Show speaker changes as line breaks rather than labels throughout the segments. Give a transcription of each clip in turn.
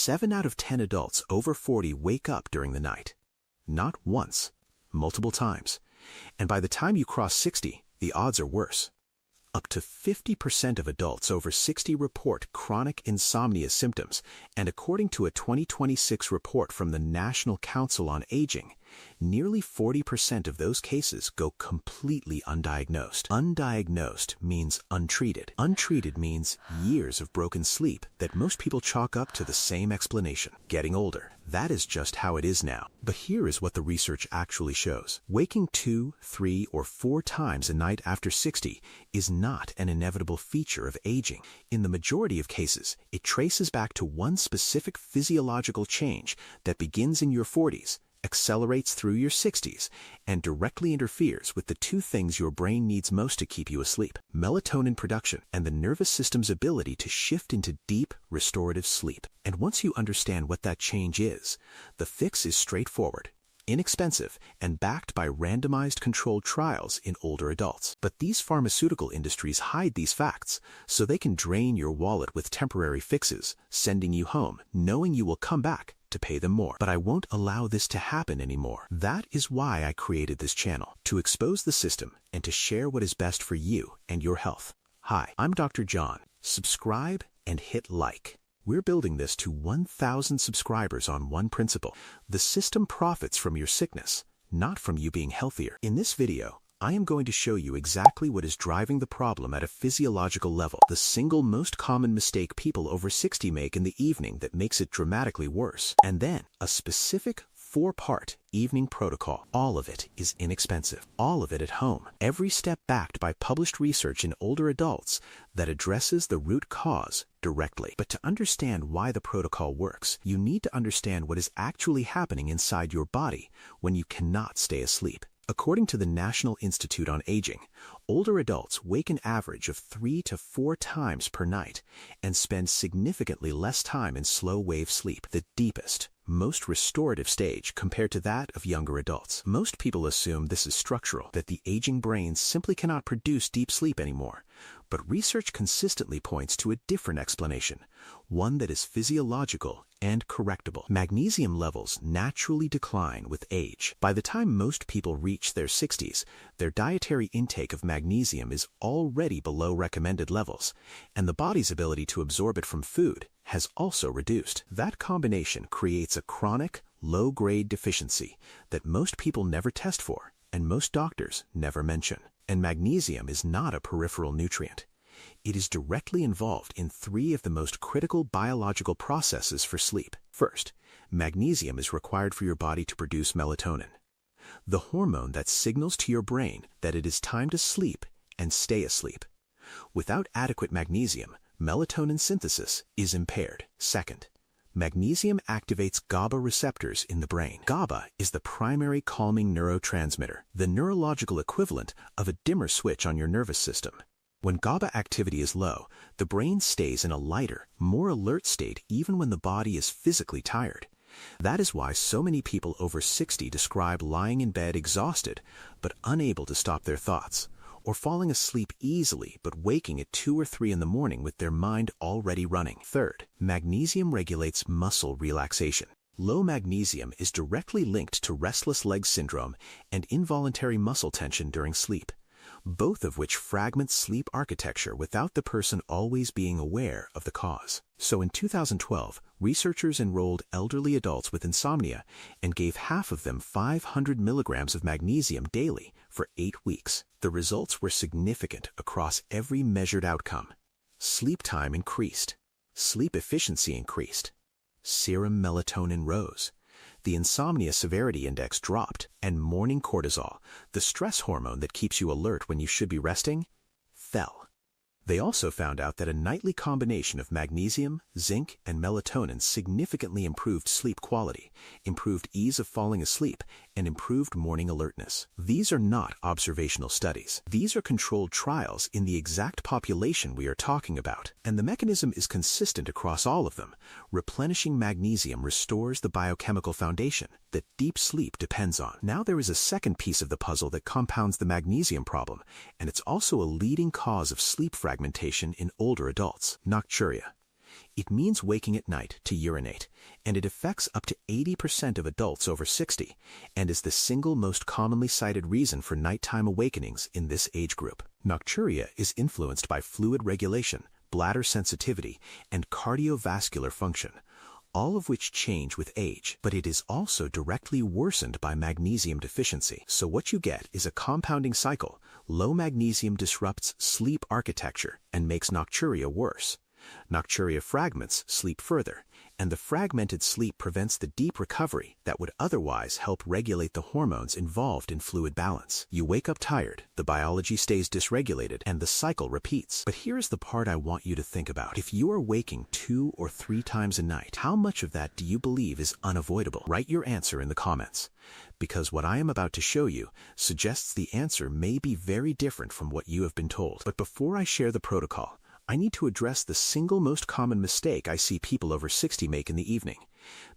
7 out of 10 adults over 40 wake up during the night. Not once, multiple times. And by the time you cross 60, the odds are worse. Up to 50% of adults over 60 report chronic insomnia symptoms, and according to a 2026 report from the National Council on Aging, nearly 40% of those cases go completely undiagnosed. Undiagnosed means untreated. Untreated means years of broken sleep that most people chalk up to the same explanation: getting older. That is just how it is now. But here is what the research actually shows. Waking 2, 3, or 4 times a night after 60 is not an inevitable feature of aging. In the majority of cases, it traces back to one specific physiological change that begins in your 40s, accelerates through your 60s, and directly interferes with the two things your brain needs most to keep you asleep: melatonin production and the nervous system's ability to shift into deep, restorative sleep. And once you understand what that change is, the fix is straightforward, inexpensive, and backed by randomized controlled trials in older adults. But these pharmaceutical industries hide these facts so they can drain your wallet with temporary fixes, sending you home knowing you will come back to pay them more. But I won't allow this to happen anymore. That is why I created this channel, to expose the system and to share what is best for you and your health. Hi, I'm Dr. John. Subscribe and hit like. We're building this to 1,000 subscribers on one principle: the system profits from your sickness, not from you being healthier. In this video, I am going to show you exactly what is driving the problem at a physiological level, the single most common mistake people over 60 make in the evening that makes it dramatically worse, and then a specific 4-part evening protocol. All of it is inexpensive, all of it at home, every step backed by published research in older adults that addresses the root cause directly. But to understand why the protocol works, you need to understand what is actually happening inside your body when you cannot stay asleep. According to the National Institute on Aging, older adults wake an average of 3 to 4 times per night and spend significantly less time in slow-wave sleep, the deepest, most restorative stage compared to that of younger adults. Most people assume this is structural, that the aging brain simply cannot produce deep sleep anymore. But research consistently points to a different explanation, one that is physiological and correctable. Magnesium levels naturally decline with age. By the time most people reach their 60s, their dietary intake of magnesium is already below recommended levels, and the body's ability to absorb it from food has also reduced. That combination creates a chronic, low-grade deficiency that most people never test for and most doctors never mention. And magnesium is not a peripheral nutrient. It is directly involved in 3 of the most critical biological processes for sleep. First, magnesium is required for your body to produce melatonin, the hormone that signals to your brain that it is time to sleep and stay asleep. Without adequate magnesium, melatonin synthesis is impaired. Second, magnesium activates GABA receptors in the brain. GABA is the primary calming neurotransmitter, the neurological equivalent of a dimmer switch on your nervous system. When GABA activity is low, the brain stays in a lighter, more alert state even when the body is physically tired. That is why so many people over 60 describe lying in bed exhausted but unable to stop their thoughts, or falling asleep easily but waking at 2 or 3 in the morning with their mind already running. Third, magnesium regulates muscle relaxation. Low magnesium is directly linked to restless leg syndrome and involuntary muscle tension during sleep, both of which fragment sleep architecture without the person always being aware of the cause. So in 2012, researchers enrolled elderly adults with insomnia and gave half of them 500 milligrams of magnesium daily for 8 weeks. The results were significant across every measured outcome. Sleep time increased. Sleep efficiency increased. Serum melatonin rose. The insomnia severity index dropped, and morning cortisol, the stress hormone that keeps you alert when you should be resting, fell. They also found out that a nightly combination of magnesium, zinc, and melatonin significantly improved sleep quality, improved ease of falling asleep, and improved morning alertness. These are not observational studies. These are controlled trials in the exact population we are talking about, and the mechanism is consistent across all of them. Replenishing magnesium restores the biochemical foundation that deep sleep depends on. Now there is a second piece of the puzzle that compounds the magnesium problem, and it's also a leading cause of sleep fragmentation in older adults: nocturia. It means waking at night to urinate, and it affects up to 80% of adults over 60 and is the single most commonly cited reason for nighttime awakenings in this age group. Nocturia is influenced by fluid regulation, bladder sensitivity, and cardiovascular function, all of which change with age, but it is also directly worsened by magnesium deficiency. So what you get is a compounding cycle. Low magnesium disrupts sleep architecture and makes nocturia worse. Nocturia fragments sleep further, and the fragmented sleep prevents the deep recovery that would otherwise help regulate the hormones involved in fluid balance. You wake up tired, the biology stays dysregulated, and the cycle repeats. But here's the part I want you to think about. If you are waking 2 or 3 times a night, how much of that do you believe is unavoidable? Write your answer in the comments, because what I am about to show you suggests the answer may be very different from what you have been told. But before I share the protocol, I need to address the single most common mistake I see people over 60 make in the evening,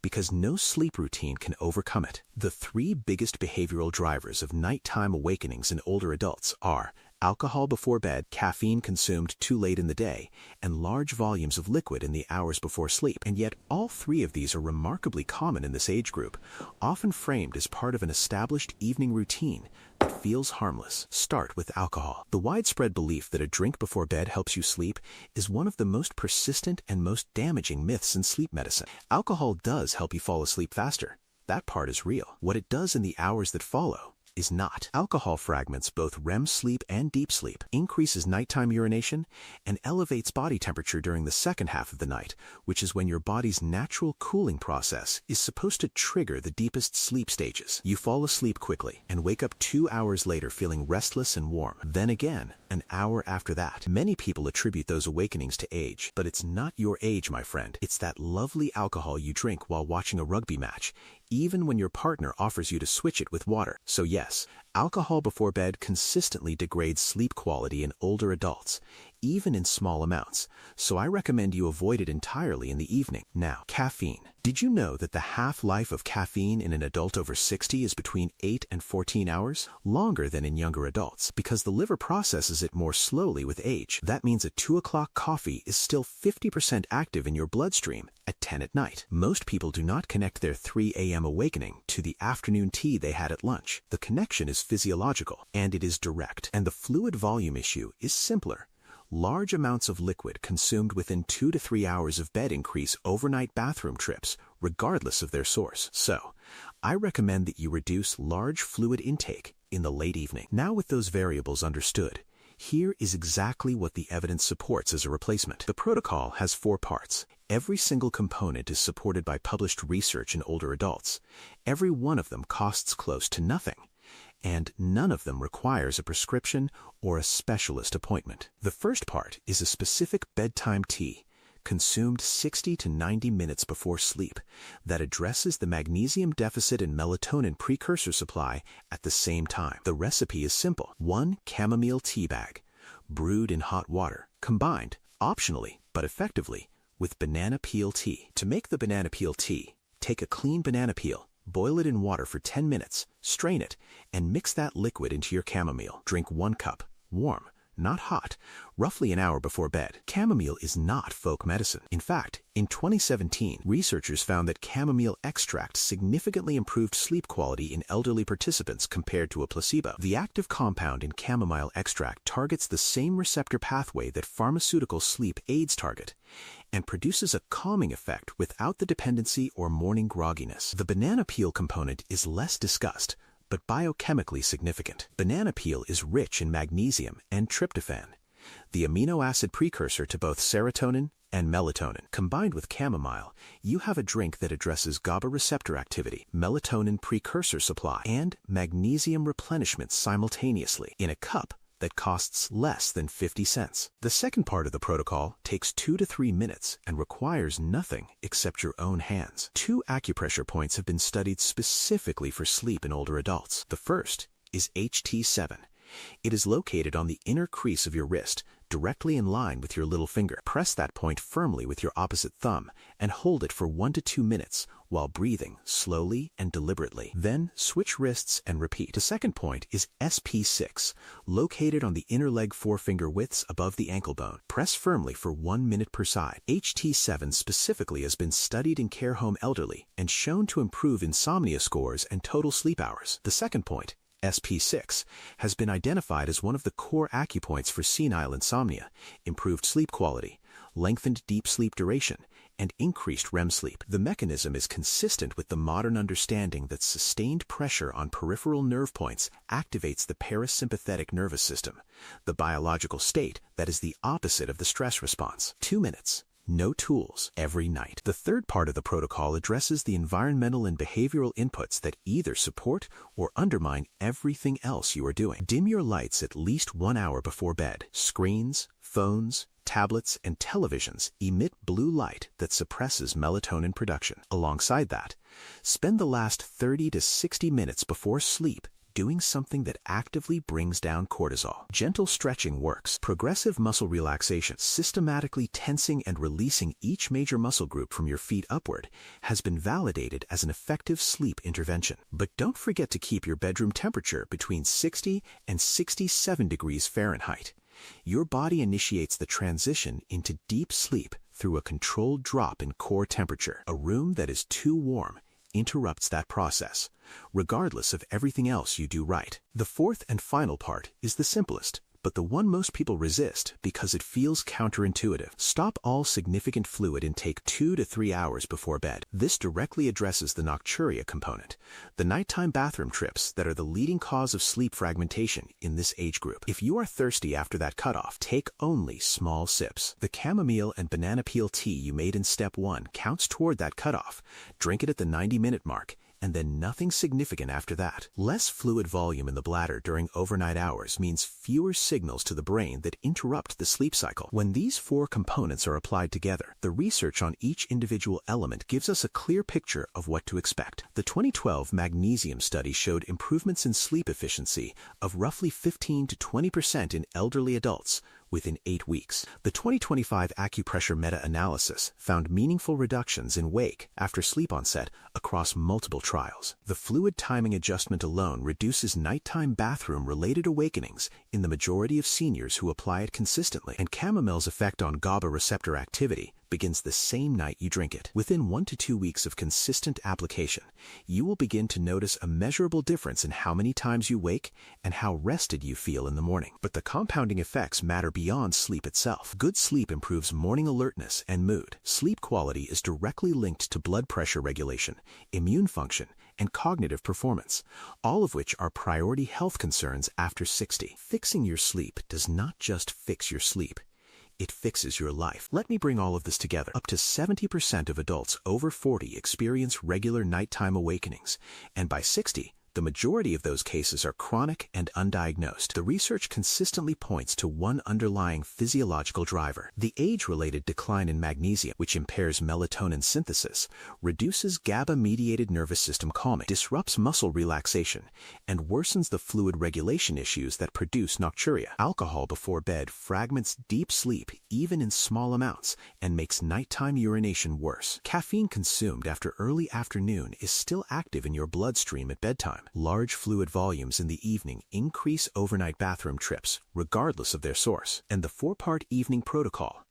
because no sleep routine can overcome it. The 3 biggest behavioral drivers of nighttime awakenings in older adults are alcohol before bed, caffeine consumed too late in the day, and large volumes of liquid in the hours before sleep. And yet all 3 of these are remarkably common in this age group, often framed as part of an established evening routine that feels harmless. Start with alcohol. The widespread belief that a drink before bed helps you sleep is one of the most persistent and most damaging myths in sleep medicine. Alcohol does help you fall asleep faster. That part is real. What it does in the hours that follow is not. Alcohol fragments both REM sleep and deep sleep, increases nighttime urination, and elevates body temperature during the second half of the night, which is when your body's natural cooling process is supposed to trigger the deepest sleep stages. You fall asleep quickly and wake up 2 hours later feeling restless and warm. Then again, an hour after that. Many people attribute those awakenings to age, but it's not your age, my friend. It's that lovely alcohol you drink while watching a rugby match, even when your partner offers you to switch it with water. So yes, alcohol before bed consistently degrades sleep quality in older adults, even in small amounts, so I recommend you avoid it entirely in the evening. Now, caffeine. Did you know that the half-life of caffeine in an adult over 60 is between 8 and 14 hours? Longer than in younger adults, because the liver processes it more slowly with age. That means a 2 o'clock coffee is still 50% active in your bloodstream at 10 at night. Most people do not connect their 3 a.m. awakening to the afternoon tea they had at lunch. The connection is physiological, and it is direct. And the fluid volume issue is simpler. Large amounts of liquid consumed within 2 to 3 hours of bed increase overnight bathroom trips, regardless of their source. So, I recommend that you reduce large fluid intake in the late evening. Now with those variables understood, here is exactly what the evidence supports as a replacement. The protocol has 4 parts. Every single component is supported by published research in older adults. Every one of them costs close to nothing, and none of them requires a prescription or a specialist appointment. The first part is a specific bedtime tea, consumed 60 to 90 minutes before sleep, that addresses the magnesium deficit and melatonin precursor supply at the same time. The recipe is simple. 1 chamomile tea bag, brewed in hot water, combined, optionally but effectively, with banana peel tea. To make the banana peel tea, take a clean banana peel, boil it in water for 10 minutes, strain it, and mix that liquid into your chamomile. Drink 1 cup, warm, not hot, roughly an hour before bed. Chamomile is not folk medicine. In fact, in 2017, researchers found that chamomile extract significantly improved sleep quality in elderly participants compared to a placebo. The active compound in chamomile extract targets the same receptor pathway that pharmaceutical sleep aids target, and produces a calming effect without the dependency or morning grogginess. The banana peel component is less discussed, but biochemically significant. Banana peel is rich in magnesium and tryptophan, the amino acid precursor to both serotonin and melatonin. Combined with chamomile, you have a drink that addresses GABA receptor activity, melatonin precursor supply, and magnesium replenishment simultaneously in a cup that costs less than 50 cents. The second part of the protocol takes 2 to 3 minutes and requires nothing except your own hands. 2 acupressure points have been studied specifically for sleep in older adults. The first is HT7. It is located on the inner crease of your wrist, directly in line with your little finger. Press that point firmly with your opposite thumb and hold it for 1 to 2 minutes while breathing slowly and deliberately. Then switch wrists and repeat. The second point is SP6, located on the inner leg forefinger widths above the ankle bone. Press firmly for 1 minute per side. HT7 specifically has been studied in care home elderly and shown to improve insomnia scores and total sleep hours. The second point, SP6, has been identified as one of the core acupoints for senile insomnia, improved sleep quality, lengthened deep sleep duration, and increased REM sleep. The mechanism is consistent with the modern understanding that sustained pressure on peripheral nerve points activates the parasympathetic nervous system, the biological state that is the opposite of the stress response. 2 minutes. No tools, every night. The third part of the protocol addresses the environmental and behavioral inputs that either support or undermine everything else you are doing. Dim your lights at least 1 hour before bed. Screens, phones, tablets, and televisions emit blue light that suppresses melatonin production. Alongside that, spend the last 30 to 60 minutes before sleep doing something that actively brings down cortisol. Gentle stretching works. Progressive muscle relaxation, systematically tensing and releasing each major muscle group from your feet upward, has been validated as an effective sleep intervention. But don't forget to keep your bedroom temperature between 60 and 67 degrees Fahrenheit. Your body initiates the transition into deep sleep through a controlled drop in core temperature. A room that is too warm interrupts that process, regardless of everything else you do right. The fourth and final part is the simplest, but the one most people resist because it feels counterintuitive. Stop all significant fluid intake 2 to 3 hours before bed. This directly addresses the nocturia component, the nighttime bathroom trips that are the leading cause of sleep fragmentation in this age group. If you are thirsty after that cutoff, take only small sips. The chamomile and banana peel tea you made in step 1 counts toward that cutoff. Drink it at the 90-minute mark, and then nothing significant after that. Less fluid volume in the bladder during overnight hours means fewer signals to the brain that interrupt the sleep cycle. When these 4 components are applied together, the research on each individual element gives us a clear picture of what to expect. The 2012 magnesium study showed improvements in sleep efficiency of roughly 15 to 20% in elderly adults within 8 weeks. The 2025 acupressure meta-analysis found meaningful reductions in wake after sleep onset across multiple trials. The fluid timing adjustment alone reduces nighttime bathroom-related awakenings in the majority of seniors who apply it consistently, and chamomile's effect on GABA receptor activity begins the same night you drink it. Within 1 to 2 weeks of consistent application, you will begin to notice a measurable difference in how many times you wake and how rested you feel in the morning. But the compounding effects matter beyond sleep itself. Good sleep improves morning alertness and mood. Sleep quality is directly linked to blood pressure regulation, immune function, and cognitive performance, all of which are priority health concerns after 60. Fixing your sleep does not just fix your sleep. It fixes your life. Let me bring all of this together. Up to 70% of adults over 40 experience regular nighttime awakenings, and by 60, the majority of those cases are chronic and undiagnosed. The research consistently points to one underlying physiological driver. The age-related decline in magnesium, which impairs melatonin synthesis, reduces GABA-mediated nervous system calming, disrupts muscle relaxation, and worsens the fluid regulation issues that produce nocturia. Alcohol before bed fragments deep sleep even in small amounts and makes nighttime urination worse. Caffeine consumed after early afternoon is still active in your bloodstream at bedtime. Large fluid volumes in the evening increase overnight bathroom trips, regardless of their source. And the 4-part evening protocol: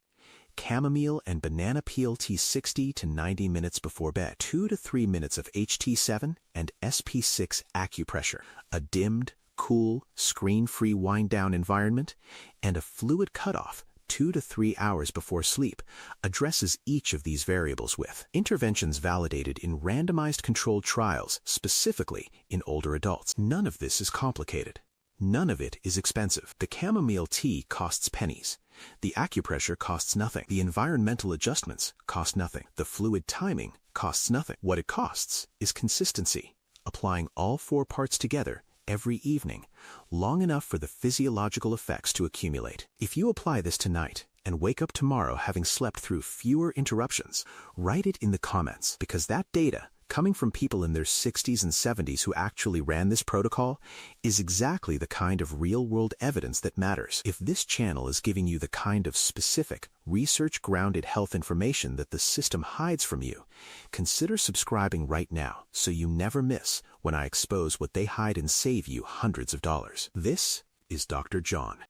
chamomile and banana peel tea 60 to 90 minutes before bed, 2 to 3 minutes of HT7 and SP6 acupressure, a dimmed, cool, screen-free wind-down environment, and a fluid cutoff 2 to 3 hours before sleep addresses each of these variables with interventions validated in randomized controlled trials, specifically in older adults. None of this is complicated. None of it is expensive. The chamomile tea costs pennies. The acupressure costs nothing. The environmental adjustments cost nothing. The fluid timing costs nothing. What it costs is consistency, applying all 4 parts together every evening, long enough for the physiological effects to accumulate. If you apply this tonight and wake up tomorrow having slept through fewer interruptions, write it in the comments, because that data, coming from people in their 60s and 70s who actually ran this protocol, is exactly the kind of real-world evidence that matters. If this channel is giving you the kind of specific, research-grounded health information that the system hides from you, consider subscribing right now so you never miss when I expose what they hide and save you hundreds of dollars. This is Dr. John.